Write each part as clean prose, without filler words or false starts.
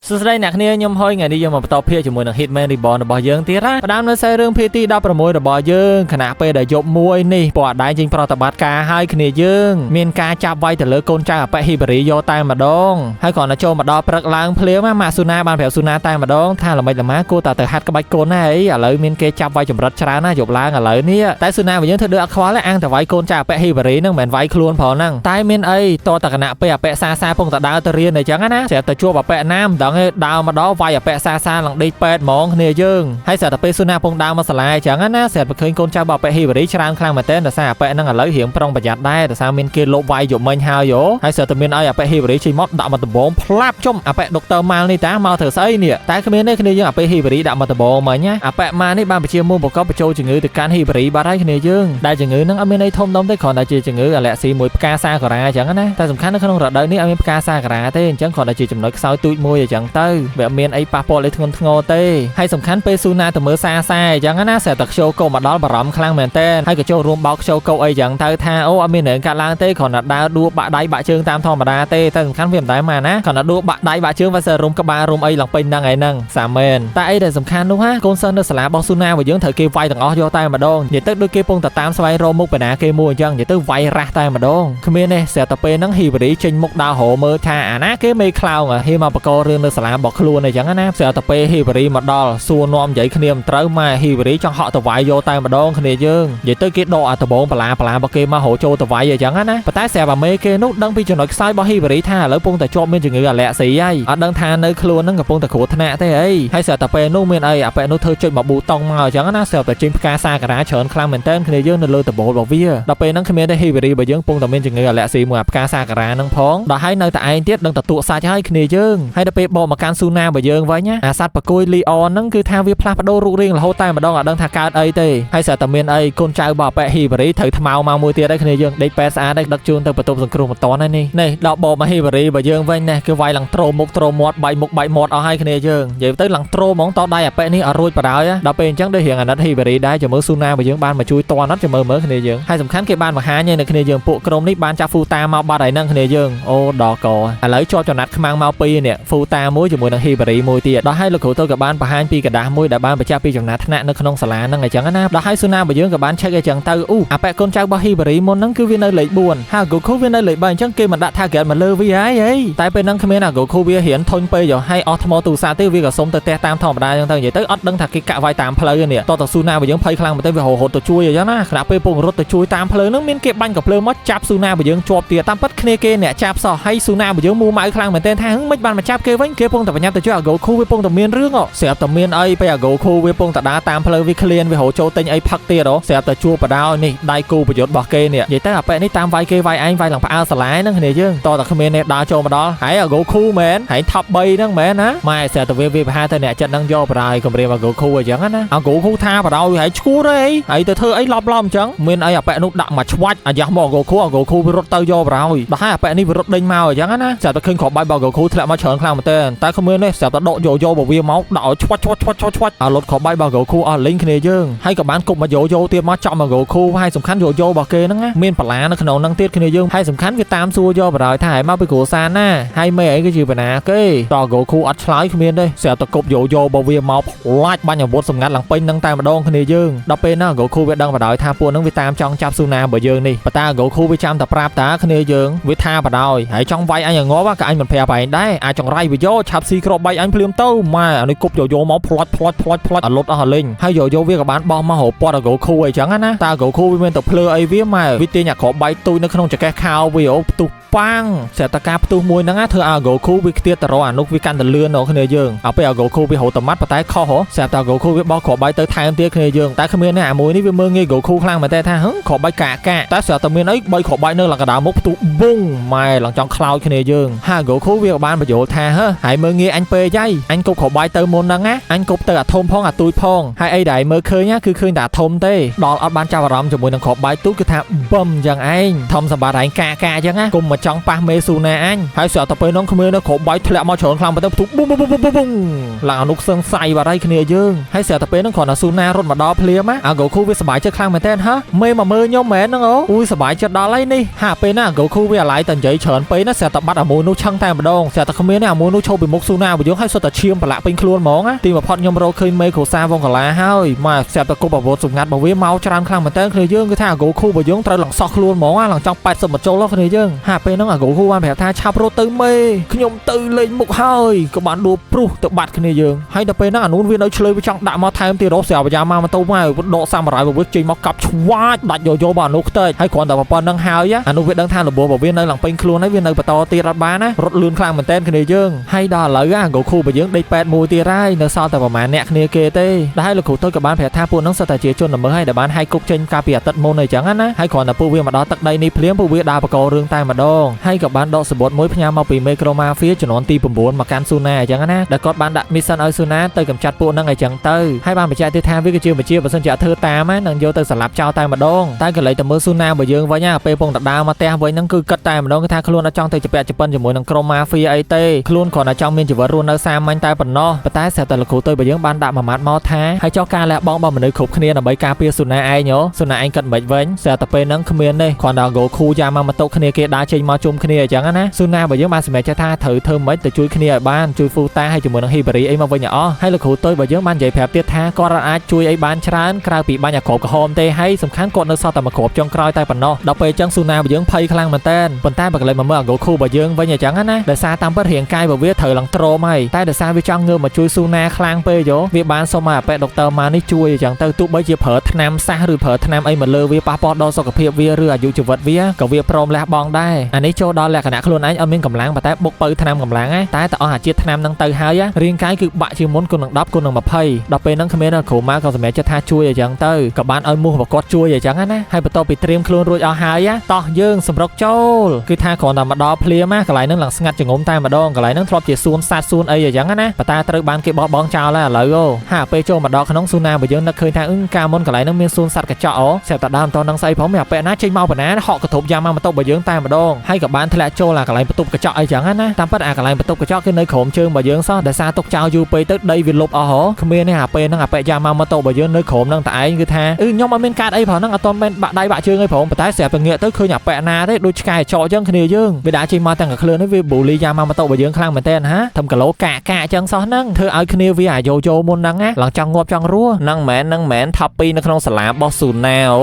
สุดท้ายนักเนี่ยยมห้อยไงนี่ยมมาต่อเพียจมูกนักฮิตแมนรีบอลระบายเยิงตีระประดามในใส่เรื่องพีตีดับประมวยระบายเยิงขณะไปได้ยบมวยนี่ปอดได้จริงปรตบัดกาให้ขณีเยิงเมียนกาจับไว้แต่เลือกโกนจ้าไปฮิบริโยตายมาดองให้ก่อนนะโจมาดอปรักล้างเพลี้ยมาสุนาบานแผวสุนาตายมาดองถ้าเราไม่ละมากูแต่ฮัดกระบายโกนให้อะไรเมียนเกจับไว้จมรัดชราหน้าหยบล้างอะไรเนี่ยแต่สุนาไปยังเธอเดือดคว้าและอ้างแต่ไว้โกนจ้าไปฮิบรินั่งเหมือนไว้คลวนพอนั่งตายเมียนตัวตะขณะไปแปะซาพงตะดาวตะเรียนในจังนะเสียแต่ชั่วแปะน้ำดังให้ดาวมาดอไว้แปะซาหลังได้แปดมองเนี่ยเยิงให้เสียแต่ไปสุนาพงดาวมาสลายจังนะเสียไปเคยโกนจ้าบอกไปฮิบริชรานคลางมาเต้นแต่ซาแปะนั่งอะไรเหี่ยมปรองประหยัดได้แต่ซาเมียนเกลบไว้หยบเมียนฮาวโยให้เสียแต่เมียนแปะฮิบริชิมอดดับมาตะบงพลับจมแปะดอกเตอร์มานี่ตามาเถอะไซเนี่ยแต่ขมิ้นได้ขณียังแปะฮิบริดับมาตะบงมาเนี่ยแปะมานี่บ้านไปเชียร์มุมประกอบประโจจึงเงือติดการฮิบริบาได้ขณียังได้จึงเงือนั่งเมียนได้ทมดมได้ขอได้จึงเงือแหละสีมวยกาซากระจังนะแต่สำคัญในขนมระดับนี้เมียนกาซากระเต้จังขอได้จึงจำนวนซอยตุยมวยจังเต้แบบเมียนปาโปเลยทงงอเต้ให้สำคัญไปซูนาแต่เมื่อซาจังนะเสียตักโชโกมาดอลบารอมคลั่งเหมือนเต้ให้กับโจรวมบอกโชโกจังเต้ท่าโอ้เมียนเหนือการล้างเต้ขอนัดดาวดูบะได้บะเชิงตามธรรมดาเต้แต่สำคัญเพียงได้มานะขอนัดดูบะได้บะเชิงว่าเสรุมกบารุมหลังเป็นดังไงนั่งสามเมนแต่แต่สำคัญนู้ฮะโกนเซนเดอร์สลาบอลซูนาไปยังเถอะเกย์ไฟต่างอ้อยใต้มาดองอย่าตึกดูเกย์ปงตัดตามสบายโรมุกไปนะเกย์มัวจังอย่าตึกไฟรักใต้มาดองคือเมียนเนี่ยเสียตะเปนั่งฮีบริจิงมุกดาวโหเมื่อชานะเกย์ไม่คลาวเฮมาปะกอเรื่องเดอร์สลาบอกครัวในจังนะเสียตะเปฮีบริมาดอลส่วนนอมใหญ่ขณีมเติมมาฮีบริจังเหาะตะไวโยใต้มาดองขณียังอย่าตึกเกย์โดอัตโบงปลาบอกเกย์มาโหโจตะไวอย่างจังนะปะใต้เสียบะเมเกย์นุดังพิจารณาไซบอฮีบริท่าแล้วปงแต่จบเมียนจึงเงือแหละสีไอ้ดังทานในครัวนั่งกับปงแต่ขวดธนาเต้ให้เสียตะเปนุ่มเมียนแปะนุ่เธอจุดมาบูตองมาจังนะเสียแต่จิมกาซากระเฉินคลางเหมือนเต้นขณียังในเลยตะโบบอกวิตะเปนั่งขมิ้นได้ฮีบริไปยังปงแต่เมียนจึงเงือแหละสีเหมือนกาซากระนั่งพ้องดอกให้ในแต่ไอเทียดังแต่ตัวซาจะให้ขณียังให้ตะเปบอกมาการซูนาไปยังไว้เนี่ยอาซัดปะกุยลีออนนั่งคือทางวิพลาพโดรูเรียงเราใต้มาดองดังทางการเต้ให้เสียแต่เมียนคนใจบอกแปะฮีบริถือทำเอามามวยเตี้ยได้ขณียังได้แปะซาได้ดักจูนตั้งประตูสังคมตอนนี้นี่ดอกบอกมาฮีบริไปยังไว้เนี่ยคือไว้หลังโตรมุกโตรมอดใบมุกใบมอดเอาให้ขณียังอย่าเต้หลังโตรมองต่อได้แปะนี่อร่อยปะดาวดอกเป็นจังได้เห็นอันนั้นฮีบริได้จะมือซูนาไปยังบ้านมาช่วยตัวนั้นจะมือขณียังให้สำคัญเก็บบ้านมาหาเนี่ยในขณียังปุกรมนี่บ้านจะฟูตามาบ้านไหนนั่งขณียังโอ้ดอกก่ออะไรชอบจนัดขมังมาปีเนี่ยฟูตามวยจะมือนังฮีบริมวยเตี้ยดอกให้ลูกขู่ตัวกับบ้านประหารปีกระดามวยแต่บ้านประชาปีจังนัดธนาในขนมสลานั่งไงจังนะดอกให้ซูนาไปยังกับบ้านเช็คไอจังเตอแปะคนใจบ่ฮีบริมนนั่งคือวินัยเลยบุญหากกูคู่วินัยเลยบ้านจังเกมันดัดท่าเกิดมาเลยวิไอ้แต่เป็นนั่งขมิ้นกูคู่วิเห็นทนไปอยู่ให้ออโตโมตูซาเตวิกับสมแต่ตามธรรมดาจังอย่างเตออดดังถักกิกะไว้ตามเพลย์เนี่ยต่อซูนาไปยังเพลย์คลังมันเตวิโหดตัวช่วยอย่างนะขณะไปปุ่งรถตัวช่วยตามเพลย์นั่งมินเก็บบันกับเพลย์มัดจับซูนาไปยังจวบเตียตามปัดเคเนเกเนี่ยจับสอให้ซูนาไปยังมูไม้คลังเหมือนเต้นทางไม่บันมาจับเกวันเกปุ่งแต่ปัญญาตัวช่วยกูคู่วิปุ่งแต่เมียนเรื่องอ่ะเสียบแต่เมียนไปกูคู่วิปุ่งแต่ดาตามเพลย์วิเคลียนวิโหโจเต็งพักเตียหรอเสียบแต่ชั่วปะดาวนี่ได้กูประโยชน์บอกเกเนี่ยอย่างแต่แปะนี่ตามไวเกไวไอ้ไวหลังพระอาสลายนั่งเนี่ยยังต่อแต่ขมิ้นเนี่ยดาโจมาดอหายกูคู่แมนหายทับใบนั่งแมนนะไม่เสียแต่เวพาแต่เนี่ยจะนั่งย่อปลายก็เรียกว่ากูคู่อย่างนั้นนะกูคู่ท่าปะดาวหายชูเลยไอ้แต่เธอไอ้ล้อมจังเมียนแปะนุดักมาชวัดอยากมองกูคู่ไปรถเตยย่อปลายแต่ให้แปะนี่ไปรถเด้งมาอย่างนั้นนะเสียแต่ขึ้นขอบใบบอกกูคู่แถลมาเฉินคลางมาเต้นแต่ขมิ้นเนี่ยเสียแต่โดโยบอกวิวเมาส์ดอกชวัดรถขอบใบบอกกูคู่ลิงค์เนี่ยยังให้กับบ้านกบมาโยเตรียมมาจับมากูคู่ให้สำคัญโยบอกเกนั่งนะเมียนปลาในขนมนั่งเตี้ยเนี่ยยังให้สำคัญคือตามซัวย่อปลายถ่ายมาไปกูซานน่ะให้เมย์ก็ยืมไปนะเก้ต่อกูคู่อัดสไลด์ขมิ้นได้เสียแต่กบโยบอกวิวเมาส์ไล่บ้านอย่างบดสำคัญหลังเป็นนั่งตามมาดองเนี่ยยังดับเป็นนะกูคู่ไปดังปลายท่าปวนนั่งไปตามจ้องจับซูนาบ่ยังนี่ปตากูคู่ไปจำแต่ปราบตาเนี่ยยังวิท่าปลายให้จ้องไว้อันอย่างง้อว่ากับอันมันแพ้ไปได้อาจ้องไรไปโยชับซีกรอบใบอันเพลียมเต้ามาอันนี้กบโยเมาส์พลอดลดอาหารลิงให้โยวิกับบ้านบอมมาโหปอดกูคู่ไอ้จังนะตากูคู่เป็นตัวเพลย์ไอวิมาวิธีอยากขอใบตุยในขนมจะแก้ข่าววิโอตุปังเสตกาประตูมวยนั่งเธอเอาโกคูวิเตียตรอนุกวิกันตะเลือนเอาขณะยังเอาไปเอาโกคูวิโหตมัดปะไตข้อหัวเสตโกคูวิบอกขอใบเตยไทยเตียขณะยังแต่ขมิ้นเนี่ยมวยนี่วิเมืองเงี้ยโกคูคลั่งมาแต่ท่าขอใบกะแต่เสตเมียนไอ้ใบขอใบเนื้อหลังกระดาษมุกประตูบุ้งไม่หลังจองคลาวขณะยังห้าโกคูวิกับบ้านประโยชน์ท่าหายเมืองเงี้ยอันเปย์ใจอันกบขอใบเตยมนนั่งอันกบเตยอัดทมพองอัดตุยพองให้ไอ้ได้เมื่อเคยเนี่ยคือคืนด่าทมเต้ดอลอัดบ้านเจ้าบารมจมูกนังขอใบตุ้คือท่าบ่มยังไอ้ทอมสบายไรกะยังไงกุมมาจ ចង់ប៉ះមេស៊ូណាអញហើយស្រាប់តែពេលនោះគ្មានគ្រូបាយធ្លាក់មកច្រើនខ្លាំងបន្តិចទុបបុំឡើងអនុសឹងសៃបាត់ហើយគ្នាយើងហើយស្រាប់តែពេលនោះគ្រាន់តែស៊ូណារត់មកដល់ភ្លាមអាហ្គូឃូវាសប្បាយចិត្តខ្លាំងមែនតើហ៎មេមកមើលខ្ញុំមែនហ្នឹងអូយសប្បាយចិត្តដល់ហើយនេះហាពេលណាអាហ្គូឃូវាអាឡៃតែនិយាយច្រើនពេកណាស្រាប់តែបាត់អាមួយនោះឆឹងតែម្ដងស្រាប់តែគ្មានអាមួយនោះឈប់ពីមុខស៊ូណារបស់យើងហើយសុទ្ធតែឈាមប្រឡាក់ពេញខ្លួនហ្មងទីបំផុតខ្ញុំរកឃើញមេគ្រូសាវងកាឡាហើយមកស្រាប់តែគប់អាវុធសម្ងាត់របស់វាមកច្រើនខ្លាំងមែនតើគ្នាយើងគឺថាអាហ្គូឃូរបស់យើងត្រូវឡើងសោះខ្លួនហ្មងឡើងចង់80មកចូលគ្នាយើងហាពេលហ្នឹងអាហ្គូឃូបានប្រាប់ថាឆាប់រត់ទៅមេខ្ញុំទៅលេងមុខហើយក៏បានដួលព្រុសទៅបាត់គ្នាយើងហើយដល់ពេលហ្នឹងអានូនវានៅឆ្លើយវាចង់ដាក់មកថែមទៀតរកស្រាប់អាយ៉ាម៉ាម៉ូតូមកដកសាមរ៉ាយរបស់វាចេញមកកាប់ឆ្វាចដាច់យកយកមកអានូខ្ទេចហើយគ្រាន់តែប៉ុណ្្នឹងហើយអានូវាដឹងថាលបរបស់វានៅឡើងពេញខ្លួនហើយវានៅបន្តទៀតអត់បានណារត់លឿនខ្លាំងមែនតើគ្នាយើងហើយដល់ឥឡូវអាហ្គូឃូរបស់យើងដេកប៉ែតមួយទៀតហើយនៅសល់តែប្រហែលអ្នកគ្នាគេទេដែលលោកគ្រូទៅក៏បានប្រាប់ថាពួកហ្នឹងសិតតែជាជនល្មើសហើយដែលបានហាយគុកចេញកាលពីអាទិត្យមុនអីចឹងណាហើយគ្រាន់តែពួកវាមកដល់ទឹកដីនេះភ្លាមពួកវាដើរបករឿងតែម្ដងហើយក៏បានដកសបុតមួយផ្ញើមកពីមេក្រូម៉ាហ្វៀចំនួនទី9មកកាន់ស៊ូណាអញ្ចឹងណាដែលគាត់បានដាក់មីសិនឲ្យស៊ូណាទៅកម្ចាត់ពួកហ្នឹងអញ្ចឹងទៅហើយបានបញ្ជាក់ទៀតថាវាគឺជាវិជាបើសិនជាធ្វើតាមនឹងយកទៅសម្លាប់ចោលតែម្ដងតែក៏លេចទៅមើលស៊ូណារបស់យើងវិញពេលពងដដើមកផ្ទះវិញហ្នឹងគឺគិតតែម្ដងគឺថាខ្លួនអត់ចង់ទៅជពាក់ជប៉ុនជាមួយនឹងក្រុមម៉ាហ្វៀអីទេខ្លួនគ្រាន់តែចង់មានជីវិតរស់នៅសាមញ្ញតែប៉ុណ្ណោះប៉ុន្តែស្រាប់តែលោកគ្រូទៅរបស់យើងបានដាក់មួយម៉ាត់មកថាហើយចោះការលះបង់របស់មនុស្សគ្រប់គ្នាដើម្បីការពារស៊ូណាឯងស៊ូណាឯងគិតមិនវិញស្រាប់តែពេលហ្នឹងគ្មានទេគ្រាន់តែហ្គោឃូយ៉ាម៉ាម៉ូតូគ្នាគេដើរចេញមកជុំគ្នាអញ្ចឹងណាស៊ូណារបស់យើងបានសម្រេចចិត្តថាត្រូវធ្វើម៉េចទៅជួយគ្នាឲ្យបានជួយហ្វូតាហើយជាមួយនឹងហ៊ីបារីអីមកវិញអស់ហើយលោកគ្រូទៅរបស់យើងបាននិយាយប្រាប់ទៀតថាគាត់អាចជួយអីបានច្រើនក្រៅពីបាញ់អាក្របក្រហមទេហើយសំខាន់គាត់នៅសល់តែមួយគ្រាប់ចុងក្រោយតែប៉ុណ្ណោះដល់ពេលអញ្ចឹងស៊ូណារបស់យើងភ័យខ្លាំងមែនតើប៉ុន្តែបើកន្លែងមកមើលអាហ្គោឃូរបស់យើងវិញអញ្ចឹងណាដោយសារតាមពិតរាងកាយរបស់វាត្រូវឡើងទ្រាំហើយតែដោយសារវាចង់ងើបមកជួយស៊ូណាខ្លាំងពេកវាបានសុំឲ្យអាប៉ែដុកទ័រម៉ានេះជួយអញ្ចឹងទៅទោះបីជាប្រើថ្នាំសះឬប្រើថ្នាំអីមកលើវាប៉ះពាល់ដល់សុខភាពវាឬអាយុជីវិតវាក៏វាព្រមលះបង់ដែរអានេះចូលដល់លក្ខណៈខ្លួនឯងអត់មានកម្លាំងប៉ុន្តែបុកបើថ្នាំកម្លាំងតែអស់អាជាតិថ្នាំនឹងទៅហើយរាងកាយគឺបាក់ជាមុនគុណនឹង10គុណនឹង20ដល់ពេលហ្នឹងគ្មានគ្រូម៉ាក៏សម្រេចចិត្តថាជួយអញ្ចឹងទៅក៏បានឲ្យមូសរបស់គាត់ជួយអញ្ចឹងណាហើយបន្ទាប់ពីត្រៀមខ្លួនរួចអស់ហើយតោះយើងសម្រុកចូលគឺថាគ្រាន់តែមកដល់ភ្លាមកន្លែងហ្នឹងឡើងស្ងាត់ចងំតែម្ដងកន្លែងហ្នឹងធ្លាប់ជាសួនសត្វសួនអីអញ្ចឹងណាប៉ុន្តែត្រូវបានគេបោះបង់ចោលហើយឥឡូវហាពេលចូលមកដល់ក្នុងស៊ូណារបស់យើងនឹកឃើញថាកាលមុនកន្លែងហ្នឹងមានសួនសត្វកញ្ចក់ស្រាប់តែដើមតនឹងស្អីផងមានអាប៉ែណាចេញមកបណ្ណាហក់កធប់យ៉ាម៉ាម៉ូតូរបស់យើងតែម្ដងហើយក៏បានធ្លាក់ចូលអាកន្លែងបន្ទប់កញ្ចក់អីចឹងណាតាមពិតអាកន្លែងបន្ទប់កញ្ចក់គឺនៅក្រោមជើងរបស់យើងសោះដោយសារទុកចោលយូរពេកទៅដីវាលុបអស់គ្មានទេអាប៉ែហ្នឹងអាប៉ែយ៉ាម៉ាម៉ូតូរបស់យើងនៅក្រោមហ្នឹងតែឯងគឺថាខ្ញុំអត់មានកាតអីផងហ្នឹងអត់ទាន់មានបាក់ដៃបាក់ជើងអីផងប៉ុន្តែស្រាប់តែងាកទៅឃើញអាប៉ែណាទេដូចឆ្កែចោចឹងគ្នាយើងវាដាក់ចេញមកទាំងកក្លឿននេះវាបូលីយ៉ាម៉ាម៉ូតូរបស់យើងខ្លាំងមែនតើហាធំគីឡូកាក់ចឹងសោះហ្នឹងធ្វើឲ្យគ្នាវាអាយោមុនហ្នឹងណាឡើងចង់ងាប់ចង់រស់ហ្នឹងមែនថប់2នៅក្នុងសាលារបស់ស៊ូណា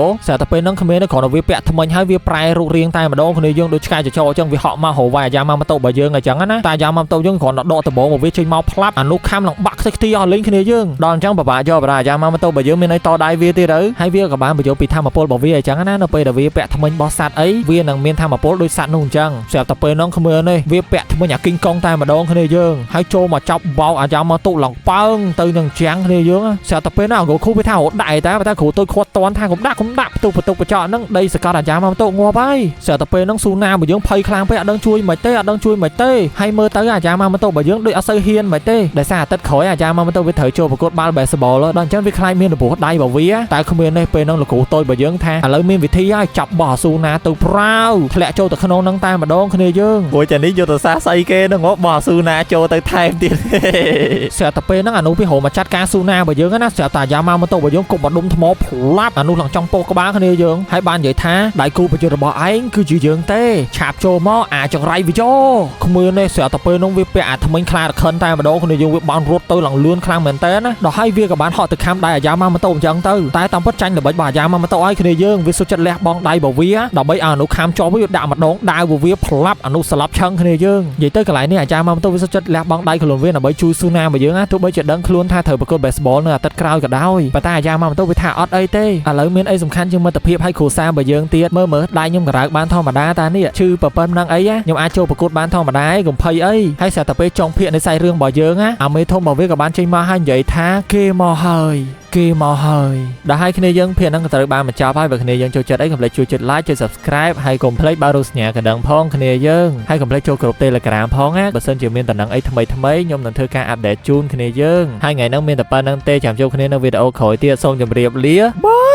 ស្រាប់តែពេលហ្នឹងគ្មានទេគ្រាន់តែវាពាក់ថ្មិញហើយវាប្រែរូបរាងតែម្ដងគ្នាយើងដូចឆ្កែចោចឹងវាហក់មករវាយអាយ៉ាម៉ាម៉ូតូរបស់យើងអញ្ចឹងណាតែអាយ៉ាម៉ាម៉ូតូយើងគ្រាន់តែដកដបងមកវាចេញមកផ្លាប់អានោះខំឡើងបាក់ខ្ទេចខ្ទីអស់លេងគ្នាយើងដល់អញ្ចឹងបបាក់យកអាយ៉ាម៉ាម៉ូតូរបស់យើងមានន័យតដៃវាទៀតទៅហើយវាក៏បានបញ្ចូលពីធម្មពលរបស់វាអញ្ចឹងណានៅពេលដែលវាពាក់ថ្មិញរបស់សត្វអីវានឹងមានធម្មពលដូចសត្វនោះអញ្ចឹងស្រាប់តែពេលហ្នឹងគ្មានទេវាពាក់ថ្មិញអាគីងកុងតែម្ដងគ្នាយើងហើយចូលមកចាប់បោកអាយ៉ាម៉ូតូឡើងប៉ើងទៅនឹងជាងគ្នាយើងស្រាប់តែពេលហ្នឹងគ្រូវាថារត់ដែរតែគ្រូទៅខាត់តន់ថាកុំដាក់បន្ទុកកញ្ចក់ហ្នឹងដីសកាត់អាយ៉ាម៉ាម៉ូតូងាប់ហើយស្រាប់តែពេលហ្នឹងស៊ូណារបស់យើងភ័យខ្លាំងពេកអត់ដឹងជួយមិនទេហើយមើលទៅអាយ៉ាម៉ាម៉ូតូរបស់យើងដូចអត់សូវហ៊ានមិនទេដោយសារអាទិត្យក្រោយអាយ៉ាម៉ាម៉ូតូវាត្រូវចូលប្រកួតបាល់បេសបលដល់អញ្ចឹងវាខ្លាចមានរបួសដៃរបស់វាតែគ្មានទេពេលហ្នឹងលោកគ្រូតូចរបស់យើងថាឥឡូវមានវិធីហើយចាប់បោះស៊ូណាទៅប្រាវធ្លាក់ចូលទៅក្នុងហ្នឹងតែម្ដងគ្នាយើងព្រោះចានេះយកទៅសាស្អីគេហ្នឹងបោះស៊ូណាចូលទៅថែមទៀតស្រាប់តែពេលហ្នឹងអានោះវាហៅមកចាត់ការស៊ូណារបស់យើងណាស្រាប់តែអាយ៉ាម៉ាម៉ូតូរបស់យើងគប់មកដុំថ្មផ្លាប់អានោះឡើងចង់ពោះក្បាលគ្នាយើងហើយបាននិយាយថាដៃគូប្រយុទ្ធរបស់ឯងគឺជាយើងទេឆាបចូលមកអាចង្រៃវាយោគ្មានទេស្រាប់តែពេលនោះវាពាក់អាថ្មិញខ្លារខិនតែម្ដងគ្នាយើងវាបានរត់ទៅឡើងលឿនខ្លាំងមែនតើណាដល់ហើយវាក៏បានហក់ទៅខំដៃអាយ៉ាម៉ាម៉ូតូអញ្ចឹងទៅតែតាមពិតចាញ់ល្បិចរបស់អាយ៉ាម៉ាម៉ូតូឲ្យគ្នាយើងវាសុខចិត្តលះបង់ដៃរបស់វាដើម្បីឲ្យអានោះខំជាប់វាដាក់ម្ដងដាវវាផ្លាប់អានោះស្លាប់ឆឹងគ្នាយើងនិយាយទៅកន្លែងនេះអាយ៉ាម៉ាម៉ូតូវាសុខចិត្តលះបង់ដៃខ្លួនវាដើម្បីជួយស៊ូណារបស់យើងណាទោះបីជាដឹងខ្លួនថាត្រូវប្រកួតបេសបលនៅអាទិត្យក្រោយក៏ដោយប៉ុន្តែអាយ៉ាម៉ាម៉ូតូវាថាអត់អីទេឥឡូវមានអីសំខាន់ជាងមិត្តភាពឲ្យគ្រូសារបស់យើងទៀតមើលដៃខ្ញុំក៏រើកបានធម្មតាតានេះឈឺប្រពន្ធនឹងអីខ្ញុំអាចចូលប្រកួតបានធម្មតាឯងកុំភ័យអីហើយស្រាប់តែពេលចុងភាគនៃសាច់រឿងរបស់យើងអាមេធំរបស់វាក៏បានចេញមកហើយនិយាយថាគេមកហើយដល់ហើយគ្នាយើងភាគហ្នឹងក៏ត្រូវបានបញ្ចប់ហើយបើគ្នាយើងចូលចិត្តអីកុំភ្លេចជួយចុច like ចុច subscribe ហើយកុំភ្លេចបើរកសញ្ញាកណ្ដឹងផងគ្នាយើងហើយកុំភ្លេចចូលក្រុម Telegram ផងណាបើសិនជាមានតំណែងអីថ្មីខ្ញុំនឹងធ្វើការអាប់ដេតជូនគ្នាយើងហើយថ្ងៃហ្នឹងមានតែប៉ុណ្្នឹងទេចាំជួបគ្នានៅវីដេអូក្រោយទៀតសូមជម្រាបលាបាយ